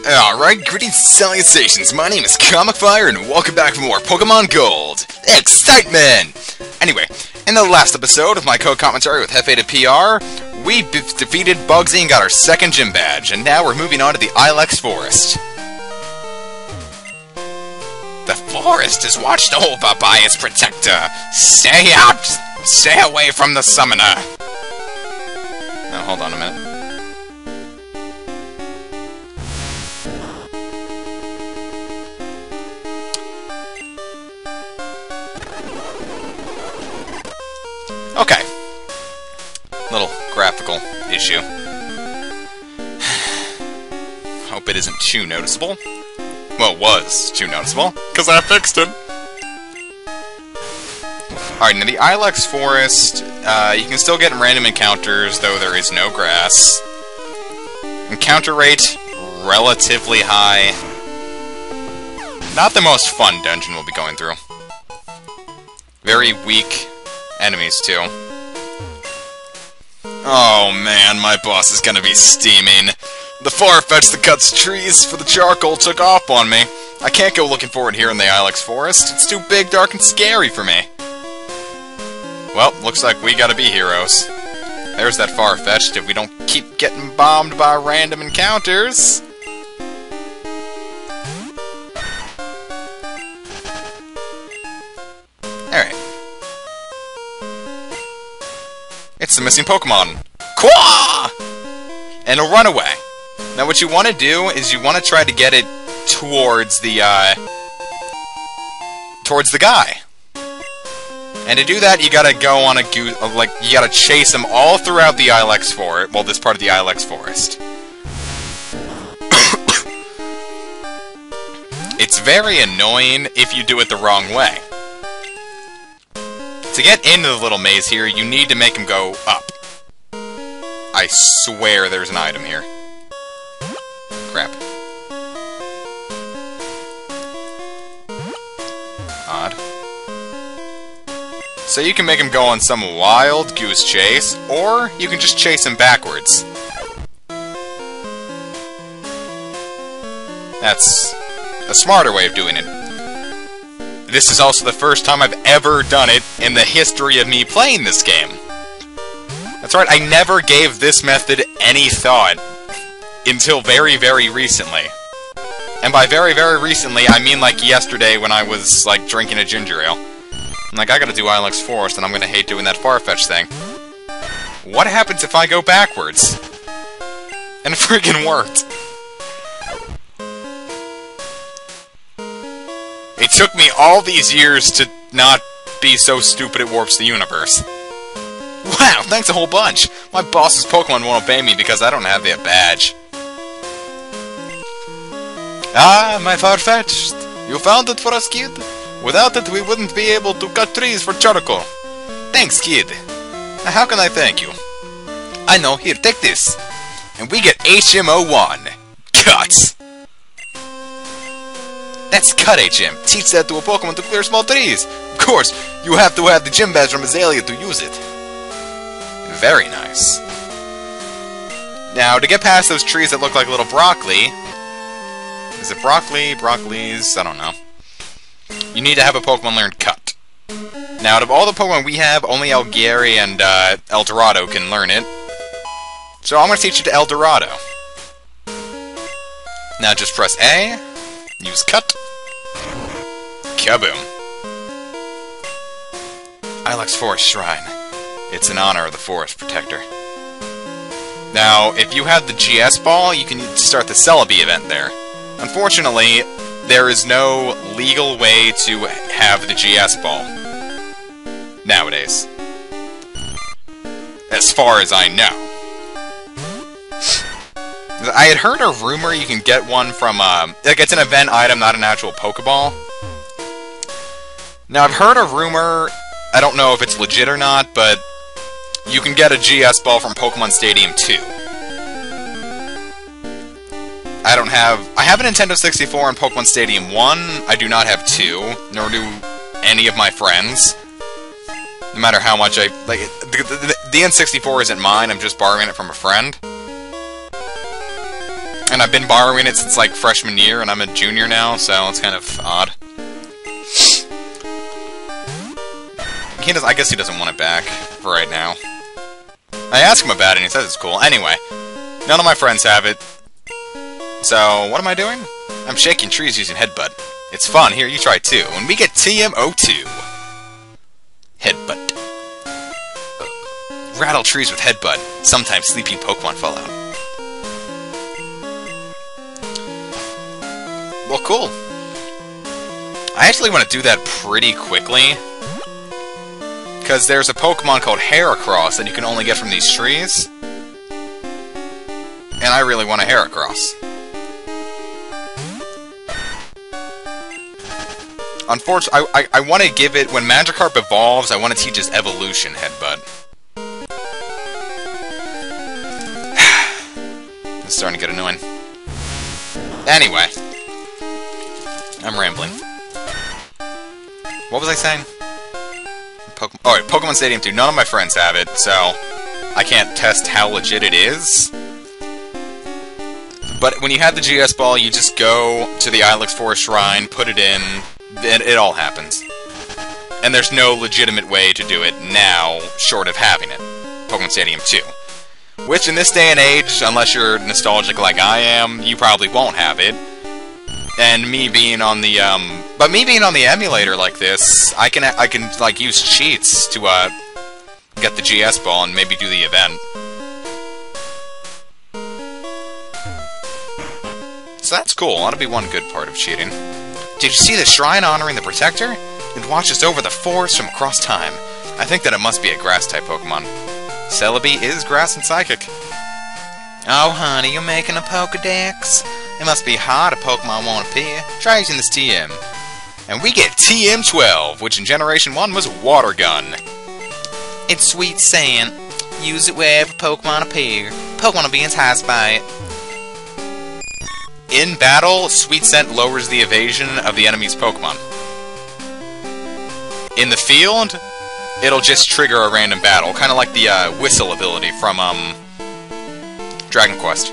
Alright, greetings salutations, my name is Comic Fire, and welcome back for more Pokemon Gold! Excitement! Anyway, in the last episode of my co-commentary with Farfetch'd PR, we defeated Bugsy and got our second gym badge, and now we're moving on to the Ilex Forest. The forest is watched over by its protector. Stay out! Stay away from the summoner! Now, hold on a minute. Okay. Little graphical issue. Hope it isn't too noticeable. Well, it was too noticeable, because I fixed it. Alright, now the Ilex Forest, you can still get random encounters, though there is no grass. Encounter rate, relatively high. Not the most fun dungeon we'll be going through. Very weak enemies, too. Oh man, my boss is gonna be steaming. The Farfetch'd that cuts trees for the charcoal took off on me. I can't go looking for it here in the Ilex Forest. It's too big, dark, and scary for me. Well, looks like we gotta be heroes. There's that Farfetch'd if we don't keep getting bombed by random encounters. Alright. It's the missing Pokemon. Quah! And it'll run away. Now what you want to do is you want to try to get it towards the guy. And to do that, you gotta go on a you gotta chase him all throughout the Ilex Forest. Well, this part of the Ilex Forest. It's very annoying if you do it the wrong way. To get into the little maze here, you need to make him go up. I swear there's an item here. Crap. Odd. So you can make him go on some wild goose chase, or you can just chase him backwards. That's a smarter way of doing it. This is also the first time I've ever done it in the history of me playing this game. That's right, I never gave this method any thought until very, very recently. And by very, very recently, I mean like yesterday when I was, like, drinking a ginger ale. I'm like, I gotta do Ilex Forest, and I'm gonna hate doing that Farfetch'd thing. What happens if I go backwards? And it friggin' worked. It took me all these years to not be so stupid it warps the universe. Wow, thanks a whole bunch! My boss's Pokemon won't obey me because I don't have their badge. Ah, my Farfetch'd! You found it for us, kid? Without it, we wouldn't be able to cut trees for charcoal. Thanks, kid. How can I thank you? I know, here, take this. And we get HM01. Cuts! That's Cut HM. Teach that to a Pokemon to clear small trees. Of course, you have to have the gym badge from Azalea to use it. Very nice. Now, to get past those trees that look like little broccoli... Is it broccoli? Broccoli's? I don't know. You need to have a Pokemon learn Cut. Now, out of all the Pokemon we have, only Algieri and El Dorado can learn it. So I'm going to teach you to El Dorado. Now just press A, use Cut. Kaboom. Ilex Forest Shrine. It's in honor of the Forest Protector. Now, if you have the GS Ball, you can start the Celebi event there. Unfortunately, there is no legal way to have the GS Ball nowadays. As far as I know. I had heard a rumor you can get one from, like, it's an event item, not an actual Pokeball. Now, I've heard a rumor, I don't know if it's legit or not, but you can get a GS Ball from Pokemon Stadium 2. I have a Nintendo 64 and Pokemon Stadium 1, I do not have 2, nor do any of my friends. No matter how much I, like, the N64 isn't mine, I'm just borrowing it from a friend. And I've been borrowing it since, like, freshman year, and I'm a junior now, so it's kind of odd. I guess he doesn't want it back for right now. I asked him about it, and he says it's cool. Anyway, none of my friends have it. So, what am I doing? I'm shaking trees using Headbutt. It's fun. Here, you try it too. When we get TM02. Headbutt. Rattle trees with Headbutt. Sometimes sleeping Pokemon fall out. Well, cool. I actually want to do that pretty quickly. Because there's a Pokemon called Heracross that you can only get from these trees. And I really want a Heracross. Unfortunately, I want to give it... When Magikarp evolves, I want to teach its evolution Headbutt. It's starting to get annoying. Anyway. I'm rambling. What was I saying? Alright, Pokemon Stadium 2. None of my friends have it, so I can't test how legit it is. But when you have the GS Ball, you just go to the Ilex Forest Shrine, put it in, and it all happens. And there's no legitimate way to do it now, short of having it. Pokemon Stadium 2. Which, in this day and age, unless you're nostalgic like I am, you probably won't have it. And me being on the, but me being on the emulator like this, I can like, use cheats to, get the GS Ball and maybe do the event. So that's cool. That'll be one good part of cheating. Did you see the shrine honoring the Protector? It watches over the forest from across time. I think that it must be a Grass-type Pokemon. Celebi is Grass and Psychic. Oh, honey, you're making a Pokedex? It must be hard a Pokemon won't appear. Try using this TM. And we get TM12, which in Generation 1 was Water Gun. It's sweet sand. Use it wherever Pokemon appear. Pokemon will be enticed by it. In battle, Sweet Scent lowers the evasion of the enemy's Pokemon. In the field, it'll just trigger a random battle, kind of like the Whistle ability from Dragon Quest.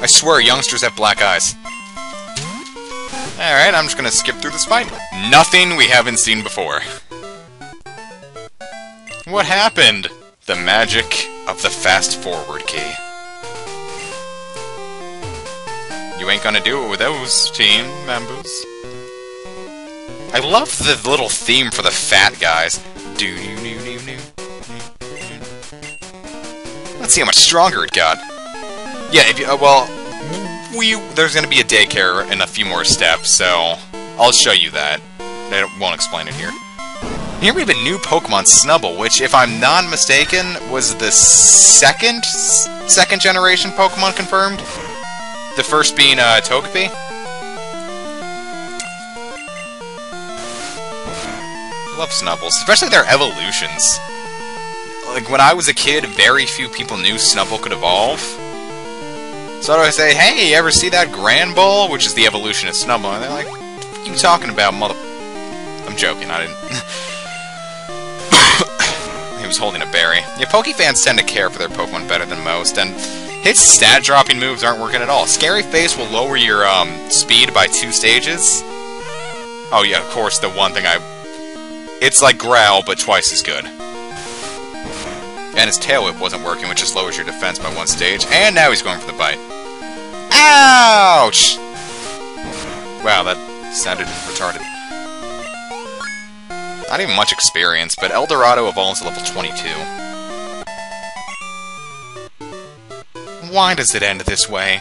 I swear, youngsters have black eyes. Alright, I'm just gonna skip through this fight. Nothing we haven't seen before. What happened? The magic of the fast-forward key. You ain't gonna do it with those team members. I love the little theme for the fat guys. Let's see how much stronger it got. Yeah, if you, well, there's gonna be a daycare in a few more steps, so I'll show you that. I won't explain it here. Here we have a new Pokemon, Snubbull, which, if I'm not mistaken, was the second generation Pokemon confirmed. The first being Togepi. I love Snubballs, especially their evolutions. Like, when I was a kid, very few people knew Snubbull could evolve. So I say, hey, you ever see that Granbull? Which is the evolution of Snubbull. And they're like, what are you talking about, mother... I'm joking, I didn't... He was holding a berry. Yeah, Pokefans tend to care for their Pokemon better than most, and his stat-dropping moves aren't working at all. Scary Face will lower your, speed by 2 stages. Oh yeah, of course, the one thing It's like Growl, but twice as good. And his Tail Whip wasn't working, which just lowers your defense by 1 stage. And now he's going for the bite. Ouch! Wow, that sounded retarded. Not even much experience, but Eldorado evolves to level 22. Why does it end this way?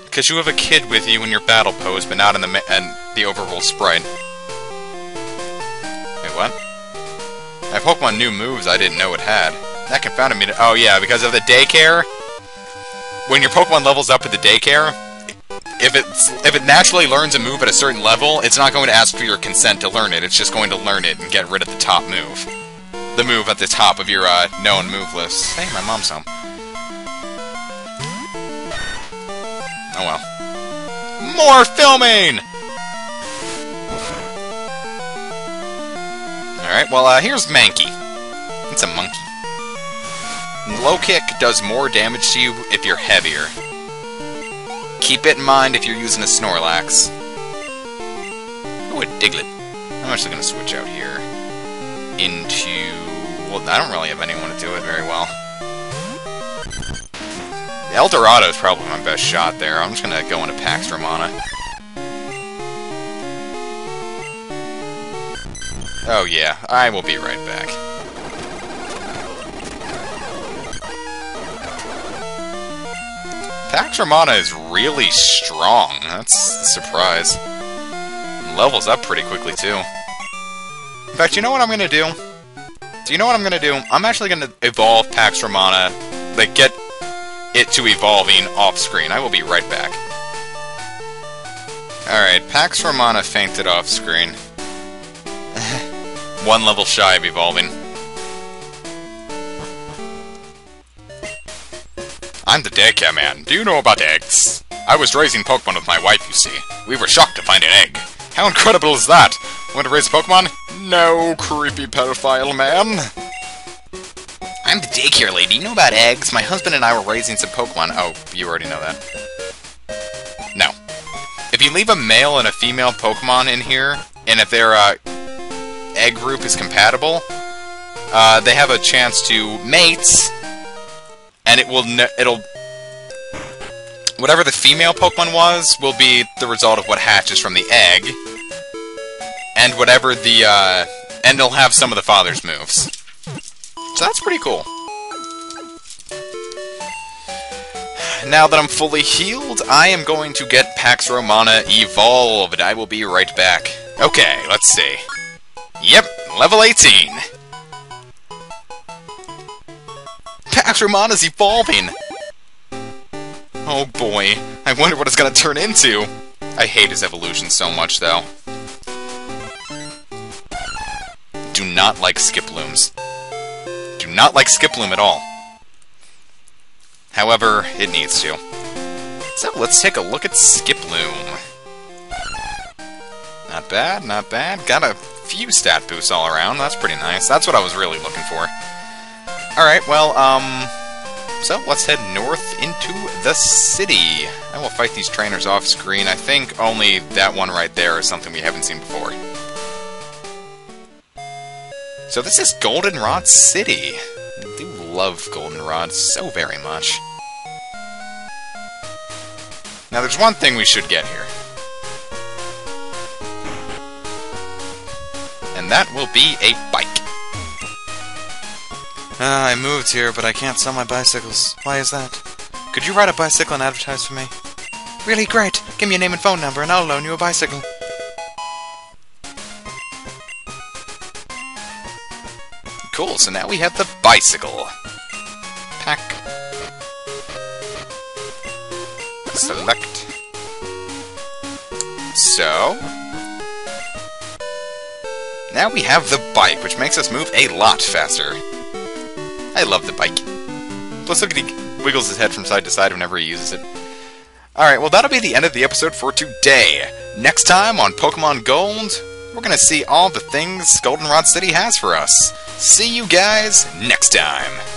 Because you have a kid with you in your battle pose, but not in the overall sprite. Wait, what? My Pokemon knew moves I didn't know it had. That confounded me. Oh yeah, because of the Daycare. When your Pokemon levels up at the Daycare, if it naturally learns a move at a certain level, it's not going to ask for your consent to learn it. It's just going to learn it and get rid of the top move. The move at the top of your known move list. Hey, my mom's home. Oh well. More filming! Alright, well, here's Mankey. It's a monkey. Low Kick does more damage to you if you're heavier. keep it in mind if you're using a Snorlax. Oh, a Diglett. I'm actually going to switch out here into... Well, I don't really have anyone to do it very well. El Dorado is probably my best shot there. I'm just going to go into Pax Romana. Oh yeah, I will be right back. Pax Romana is really strong. That's a surprise. Levels up pretty quickly, too. In fact, you know what I'm going to do? Do you know what I'm going to do? I'm actually going to evolve Pax Romana, like, get it to evolving off-screen. I will be right back. Alright, Pax Romana fainted off-screen. One level shy of evolving. I'm the Daycare man. Do you know about eggs? I was raising Pokemon with my wife, you see. We were shocked to find an egg. How incredible is that? Want to raise a Pokemon? No, creepy pedophile man. I'm the Daycare lady. You know about eggs? My husband and I were raising some Pokemon. Oh, you already know that. No. If you leave a male and a female Pokemon in here, and if their egg group is compatible, they have a chance to mate, and it'll whatever the female Pokemon was will be the result of what hatches from the egg, and whatever the and it'll have some of the father's moves. So that's pretty cool. Now that I'm fully healed, I am going to get Pax Romana evolved. I will be right back. Okay, let's see. Yep, level 18. Pax Romana's evolving. Oh boy, I wonder what it's gonna turn into. I hate his evolution so much, though. Do not like Skiplooms. Do not like Skiploom at all. However, it needs to. So let's take a look at Skiploom. Not bad, not bad. Got a few stat boosts all around. That's pretty nice. That's what I was really looking for. Alright, well, so let's head north into the city. I will fight these trainers off screen. I think only that one right there is something we haven't seen before. So this is Goldenrod City. I do love Goldenrod so very much. Now there's one thing we should get here. And that will be a bike. I moved here, but I can't sell my bicycles. Why is that? Could you ride a bicycle and advertise for me? Really great! Give me your name and phone number and I'll loan you a bicycle. Cool, so now we have the bicycle. Pack. Select. So... now we have the bike, which makes us move a lot faster. I love the bike. Plus look at he wiggles his head from side to side whenever he uses it. Alright, well that'll be the end of the episode for today. Next time on Pokemon Gold, we're gonna see all the things Goldenrod City has for us. See you guys next time!